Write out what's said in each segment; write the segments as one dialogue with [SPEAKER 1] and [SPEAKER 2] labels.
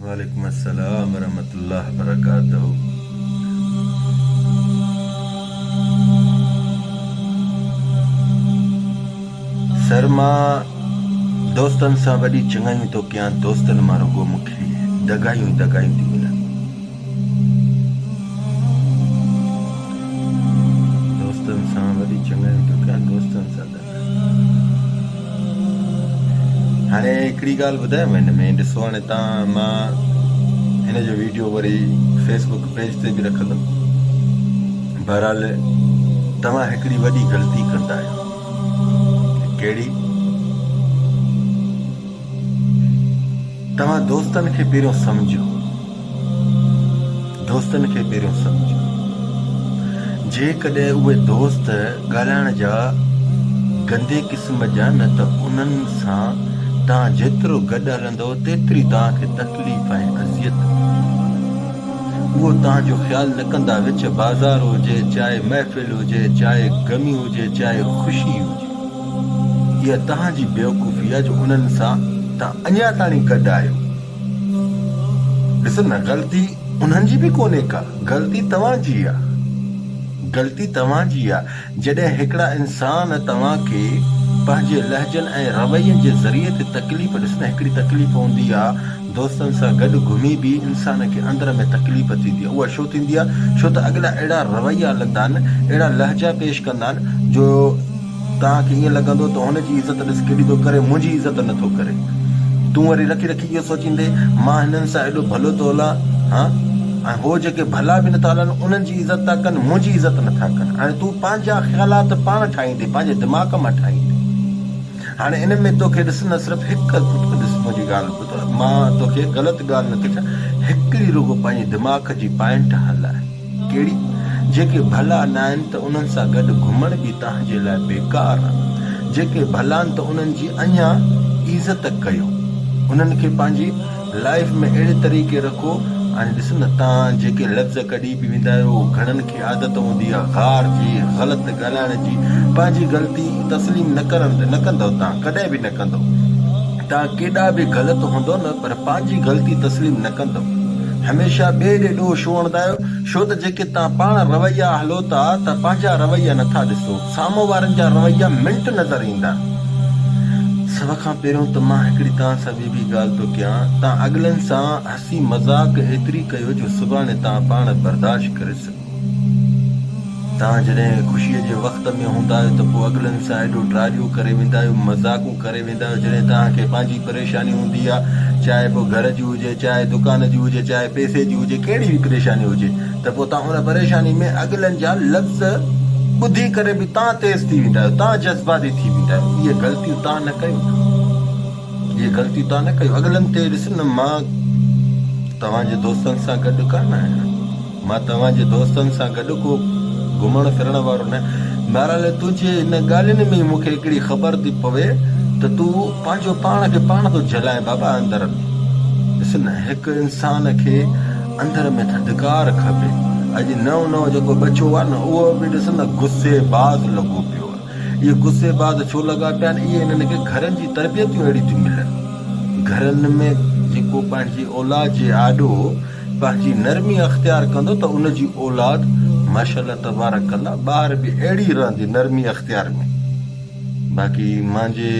[SPEAKER 1] वालेकुम अस्सलाम वरहमतुल्लाह वबरकातुहू। सर मां दोस्तन सां वॾी चङायूं थो कयां, दोस्तनि मां रुॻो मूंखे दगायूं ई दगायूं थी मिलनि। दोस्तनि सां वॾी चङायूं थो कयां, दोस्तनि सां हाणे हिकिड़ी ॻाल्हि ॿुधायांव हिन में, ॾिसो हाणे तव्हां, मां हिन जो वीडियो वरी फेसबुक पेज ते बि रखंदुमि। बहरहाल तव्हां हिकिड़ी वॾी ग़लती कंदा आहियो। कहिड़ी? तव्हां दोस्तनि खे पहिरियों सम्झो, दोस्तनि खे पहिरियों सम्झो। जेकॾहिं उहे दोस्त ॻाल्हाइण जा गंदे क़िस्म जा न, त उन्हनि सां तव्हां जेतिरो गॾु हलंदो तेतिरी तव्हांखे तकलीफ़ ऐं अज़ियत। उहो तव्हांजो ख़्यालु न कंदा। विच बाज़ार हुजे, चाहे महफ़िल हुजे, चाहे गमी हुजे, चाहे ख़ुशी हुजे, इहा तव्हांजी बेवकूफ़ी आहे जो उन्हनि सां तव्हां अञा ताईं गॾु आहियो। ॾिसो न, ग़लती उन्हनि जी बि कोन्हे का, ग़लती तव्हांजी आहे। ग़लती तव्हांजी आहे। जॾहिं हिकिड़ा इंसान तव्हांखे पंहिंजे लहजनि ऐं रवैयनि जे ज़रिए ते तकलीफ़, ॾिसंदा हिकिड़ी तकलीफ़ हूंदी आहे, दोस्तनि सां गॾु घुमी बि इंसान खे अंदर में तकलीफ़ थींदी आहे। उहा छो थींदी आहे? छो त अॻिला अहिड़ा रवैया हलंदा आहिनि, अहिड़ा लहजा पेश कंदा आहिनि जो तव्हांखे ईअं लॻंदो त हुनजी इज़त ॾिस केॾी थो करे, मुंहिंजी इज़त नथो करे। तूं वरी रखी रखी इहो सोचींदे मां हिननि सां एॾो भलो थो हलां, हा, ऐं हो जेके भला बि नथा हलनि उन्हनि जी इज़त था कनि, मुंहिंजी इज़त नथा कनि। हाणे तूं पंहिंजा ख़्यालात पाण ठाहींदे, पंहिंजे दिमाग़ मां ठाहींदे। हाणे इन में तोखे ॾिस न, सिर्फ़ु हिकु ॾिस, मुंहिंजी ॻाल्हि ॿुध, मां तोखे ग़लति ॻाल्हि न थी चवां, हिकिड़ी रुॻो पंहिंजे दिमाग़ जी पॉइंट हलाए। कहिड़ी? जेके भला न आहिनि त उन्हनि सां गॾु घुमण बि तव्हांजे लाइ बेकार आहे। जेके भला आहिनि त उन्हनि जी अञा इज़त कयो, उन्हनि खे पंहिंजी लाइफ में अहिड़े तरीक़े रखो। ऐं ॾिस न, तव्हां जेके लफ़्ज़ कढी बि वेंदा आहियो, घणनि खे आदत हूंदी आहे गार जी, ग़लति ॻाल्हाइण जी। पंहिंजी ग़लती तस्लीम न कंदव, तव्हां कॾहिं बि न कंदव। तव्हां केॾा बि ग़लति हूंदो न, पर पंहिंजी ग़लती तस्लीम न कंदव। हमेशह ॿिए ॾे ॾोह छो हणंदा आहियो? छो त जेके तव्हां पाण रवैया हलो था, त पंहिंजा रवैया नथा ॾिसो, साम्हूं वारनि जा रवैया मिंट नज़र ईंदा। सभ खां पहिरियों त मां हिकिड़ी तव्हां सां ॿी ॻाल्हि थो कयां, तव्हां अॻिलनि सां हसी मज़ाक एतिरी कयो जो सुभाणे तव्हां पाण बर्दाश्त करे सघो। तव्हां जॾहिं ख़ुशीअ जे वक़्त में हूंदा आहियो त पोइ अॻिलनि सां एॾो ड्रारियूं करे वेंदा आहियो, मज़ाकूं करे वेंदा आहियो। जॾहिं तव्हांखे पंहिंजी परेशानी हूंदी आहे, चाहे पोइ घर जी हुजे, चाहे दुकान जी हुजे, चाहे पैसे जी हुजे, कहिड़ी बि परेशानी हुजे, त पोइ तव्हां उन परेशानी में अॻिलनि जा लफ़्ज़ ॿुधी करे बि तव्हां तेज़ थी वेंदा आहियो, तव्हां जज़्बाती थी वेंदा आहियो। इहे ग़लतियूं तव्हां न कयो, इहे ग़लतियूं तव्हां न कयो। अॻिलनि ते ॾिस न, मां तव्हांजे दोस्तनि सां गॾु कान आहियां, मां तव्हांजे दोस्तनि सां गॾु को घुमण फिरण वारो न। बहरहाल तुंहिंजे हिन ॻाल्हियुनि में मूंखे हिकिड़ी ख़बर थी पवे त तूं पंहिंजो पाण खे पाण थो जलाए बाबा अंदर में। ॾिस न, हिकु इंसान खे अंदर में थधिकार खपे। अॼु नओं नओं जेको बचो आहे न, उहो बि ॾिस न गुस्से बाज़ लॻो पियो आहे। इहे गुस्से बाज़ छो लॻा पिया आहिनि? इहे हिननि खे घरनि जी तरबियतूं अहिड़ी थियूं मिलनि। घरनि में जेको पंहिंजी औलाद जे आॾो पंहिंजी नरमी अख़्तियार कंदो त उनजी औलाद माशाअल्लाह तबारक अल्लाह ॿाहिर बि अहिड़ी रहंदी नरमी अख़्तियार में। बाक़ी मुंहिंजे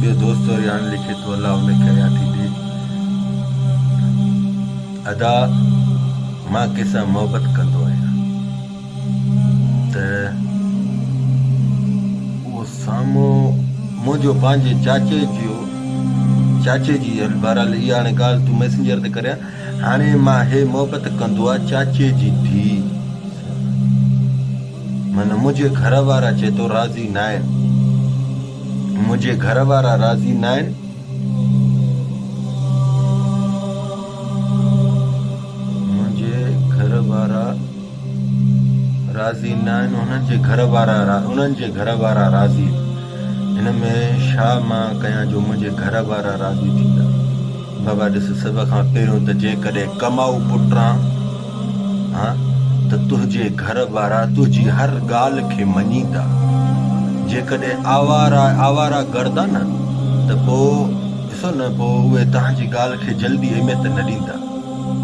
[SPEAKER 1] ॿियो दोस्त वरी हाणे लिखे थो, अलाह हुनखे हयाती ॾे। अदा मां कंहिंसां मोहबत कंदो आहियां त उहो साम्हूं मुंहिंजो पंहिंजे चाचे जी, बहरहाल इहा हाणे ॻाल्हि तूं मैसेंजर ते करियां। हाणे मां हे मोहबत कंदो आहे चाचे जी धीउ, माना मुंहिंजे घर वारा चए थो राज़ी न आहिनि, मुंहिंजे घर वारा राज़ी न आहिनि। मुंहिंजे घर वारा राज़ी न आहिनि, उन्हनि जे घर वारा राज़ी। हिन में छा मां कयां जो मुंहिंजे घर वारा राज़ी थींदा? बाबा ॾिस, सभ खां पहिरियों त जेकॾहिं कमाऊ पुटां, हा, त तुंहिंजे घर वारा तुंहिंजी हर ॻाल्हि खे मञींदा। जेकॾहिं आवारा गर्दा न, त पोइ ॾिस ॾिसो न पोइ उहे तव्हांजी ॻाल्हि खे जल्दी अहमियत न ॾींदा।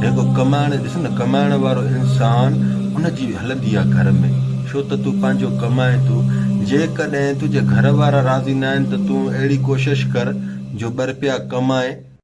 [SPEAKER 1] जेको कमाइण ॾिस न कमाइण वारो इंसान उनजी हलंदी आहे घर में, छो त तूं पंहिंजो कमाए तूं। जेकॾहिं तुंहिंजे घर वारा राज़ी न आहिनि त तूं अहिड़ी कोशिशि कर जो ॿ रुपया कमाए